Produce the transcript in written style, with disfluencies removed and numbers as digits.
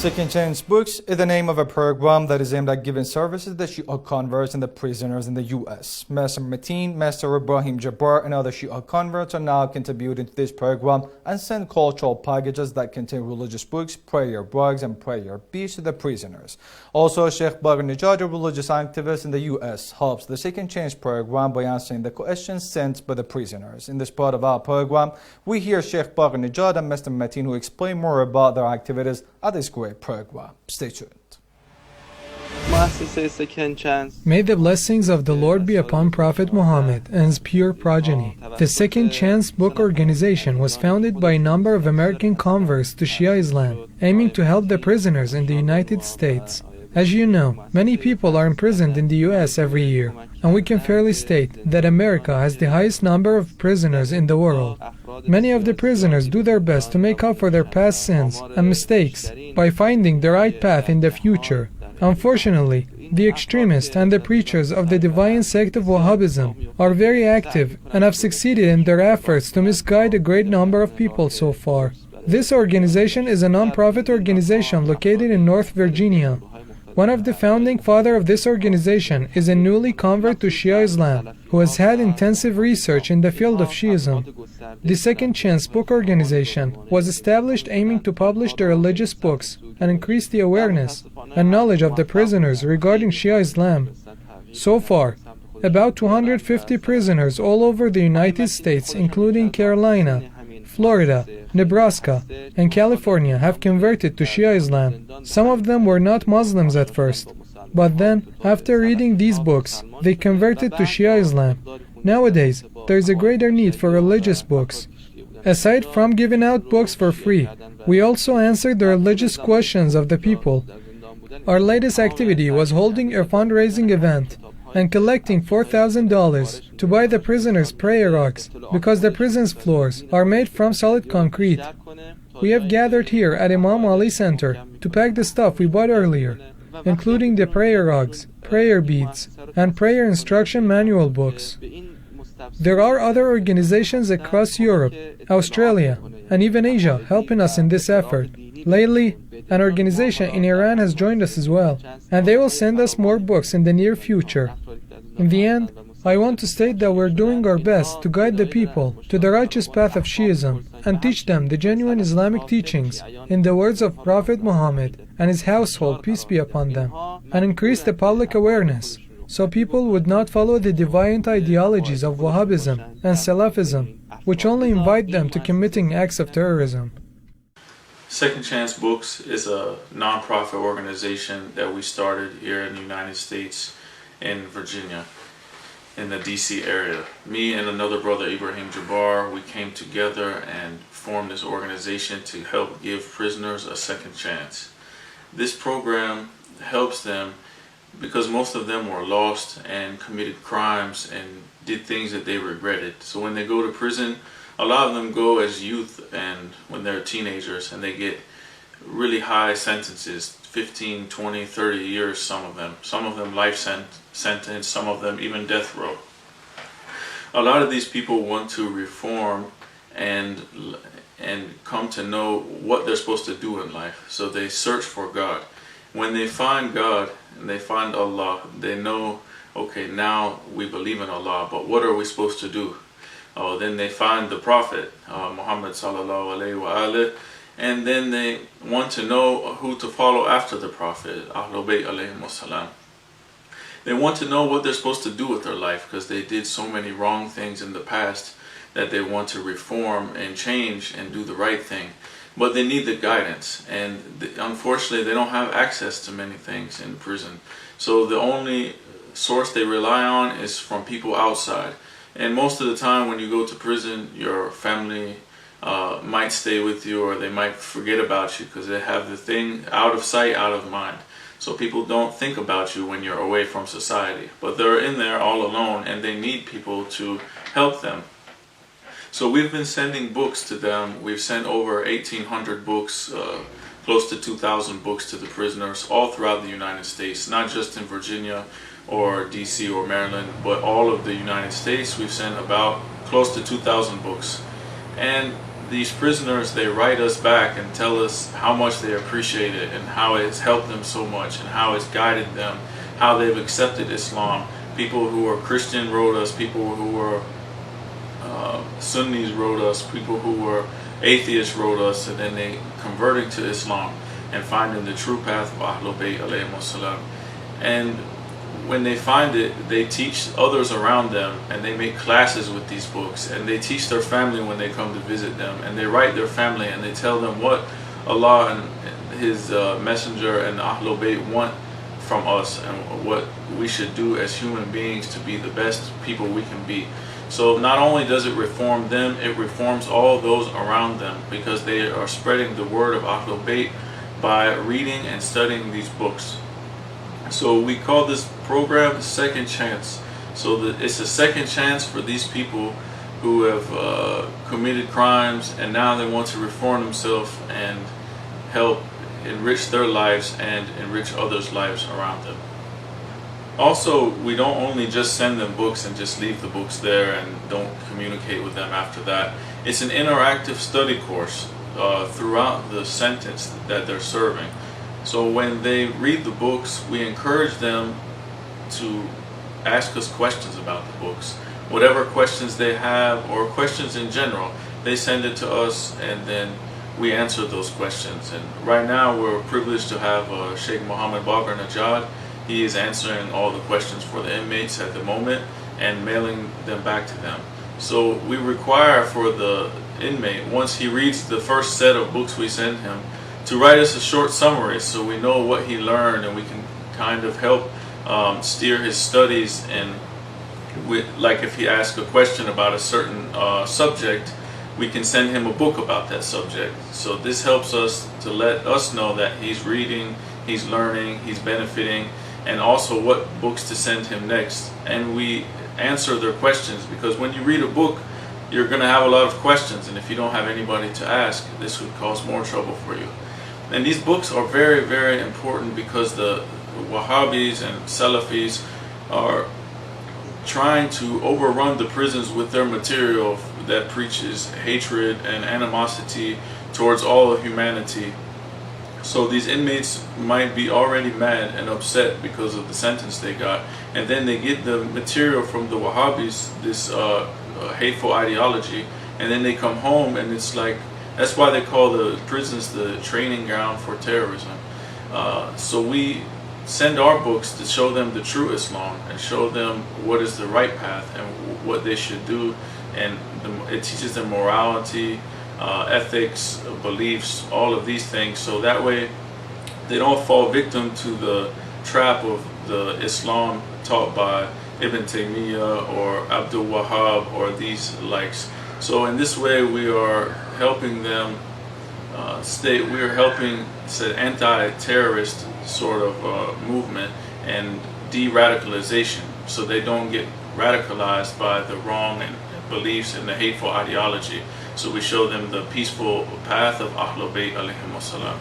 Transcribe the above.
Second Chance Books is the name of a program that is aimed at giving services to Shia converts and the prisoners in the U.S. Master Mateen, Master Ibrahim Jabbar, and other Shia converts are now contributing to this program and send cultural packages that contain religious books, prayer books, and prayer beads to the prisoners. Also, Sheikh Marjaeyat, a religious activist in the U.S., helps the Second Chance program by answering the questions sent by the prisoners. In this part of our program, we hear Sheikh Marjaeyat and Master Mateen who explain more about their activities at this great program. Stay tuned. May the blessings of the Lord be upon Prophet Muhammad and his pure progeny. The Second Chance Book Organization was founded by a number of American converts to Shia Islam, aiming to help the prisoners in the United States. As you know, many people are imprisoned in the U.S. every year, and we can fairly state that America has the highest number of prisoners in the world. Many of the prisoners do their best to make up for their past sins and mistakes by finding the right path in the future. Unfortunately, the extremists and the preachers of the deviant sect of Wahhabism are very active and have succeeded in their efforts to misguide a great number of people so far. This organization is a non-profit organization located in North Virginia. One of the founding fathers of this organization is a newly convert to Shia Islam, who has had intensive research in the field of Shiism. The Second Chance Book Organization was established aiming to publish the religious books and increase the awareness and knowledge of the prisoners regarding Shia Islam. So far, about 250 prisoners all over the United States, including Carolina, Florida, Nebraska, and California, have converted to Shia Islam. Some of them were not Muslims at first, but then, after reading these books, they converted to Shia Islam. Nowadays, there is a greater need for religious books. Aside from giving out books for free, we also answered the religious questions of the people. Our latest activity was holding a fundraising event and collecting $4,000 to buy the prisoners' prayer rugs because the prison's floors are made from solid concrete. We have gathered here at Imam Ali Center to pack the stuff we bought earlier, including the prayer rugs, prayer beads, and prayer instruction manual books. There are other organizations across Europe, Australia, and even Asia helping us in this effort. Lately, an organization in Iran has joined us as well, and they will send us more books in the near future. In the end, I want to state that we're doing our best to guide the people to the righteous path of Shiism and teach them the genuine Islamic teachings in the words of Prophet Muhammad and his household, peace be upon them, and increase the public awareness so people would not follow the deviant ideologies of Wahhabism and Salafism, which only invite them to committing acts of terrorism. Second Chance Books is a non-profit organization that we started here in the United States in Virginia, in the DC area. Me and another brother, Ibrahim Jabbar, we came together and formed this organization to help give prisoners a second chance. This program helps them because most of them were lost and committed crimes and did things that they regretted. So when they go to prison, a lot of them go as youth and when they're teenagers, and they get really high sentences, 15, 20, 30 years, some of them life sentence, some of them even death row. A lot of these people want to reform and come to know what they're supposed to do in life. So they search for God. When they find God and they find Allah, they know, okay, now we believe in Allah, but what are we supposed to do? Then they find the Prophet, Muhammad sallallahu alaihi wa and then they want to know who to follow after the Prophet, Ahlul Bayt alayhim wassalam. They want to know what they're supposed to do with their life because they did so many wrong things in the past that they want to reform and change and do the right thing. But they need the guidance, and unfortunately they don't have access to many things in prison. So the only source they rely on is from people outside. And most of the time when you go to prison, your family might stay with you, or they might forget about you because they have the thing out of sight, out of mind. So people don't think about you when you're away from society. But they're in there all alone and they need people to help them. So we've been sending books to them. We've sent over 1,800 books, close to 2,000 books to the prisoners all throughout the United States, not just in Virginia or DC or Maryland, but all of the United States. We've sent about close to 2,000 books. And these prisoners, they write us back and tell us how much they appreciate it and how it's helped them so much and how it's guided them, how they've accepted Islam. People who are Christian wrote us, people who were Sunnis wrote us, people who were atheists wrote us, and then they converting to Islam and finding the true path of Ahlul Bayt alayhimus salam. And when they find it, they teach others around them, and they make classes with these books, and they teach their family when they come to visit them, and they write their family and they tell them what Allah and His Messenger and Ahlul Bayt want from us and what we should do as human beings to be the best people we can be. So not only does it reform them, it reforms all those around them, because they are spreading the word of Ahlul Bayt by reading and studying these books. So we call this program the Second Chance. So that it's a second chance for these people who have committed crimes, and now they want to reform themselves and help enrich their lives and enrich others' lives around them. Also, we don't only just send them books and just leave the books there and don't communicate with them after that. It's an interactive study course throughout the sentence that they're serving. So when they read the books, we encourage them to ask us questions about the books. Whatever questions they have, or questions in general, they send it to us, and then we answer those questions. And right now we're privileged to have Sheikh Muhammad Babar Najad. He is answering all the questions for the inmates at the moment and mailing them back to them. So we require for the inmate, once he reads the first set of books we send him, to write us a short summary so we know what he learned, and we can kind of help steer his studies. And like if he asks a question about a certain subject, we can send him a book about that subject. So this helps us to let us know that he's reading, he's learning, he's benefiting, and also what books to send him next. And we answer their questions, because when you read a book, you're going to have a lot of questions, and if you don't have anybody to ask, this would cause more trouble for you. And these books are very, very important, because the Wahhabis and Salafis are trying to overrun the prisons with their material that preaches hatred and animosity towards all of humanity. So these inmates might be already mad and upset because of the sentence they got, and then they get the material from the Wahhabis, this hateful ideology, and then they come home, and it's like, that's why they call the prisons the training ground for terrorism. So we send our books to show them the true Islam and show them what is the right path and what they should do, and it teaches them morality, ethics, beliefs, all of these things, so that way they don't fall victim to the trap of the Islam taught by Ibn Taymiyyah or Abdul Wahhab or these likes. So in this way we are helping them we are helping anti-terrorist sort of movement and de-radicalization, so they don't get radicalized by the wrong and beliefs and the hateful ideology. So we show them the peaceful path of Ahlul Bayt alayhimus salam.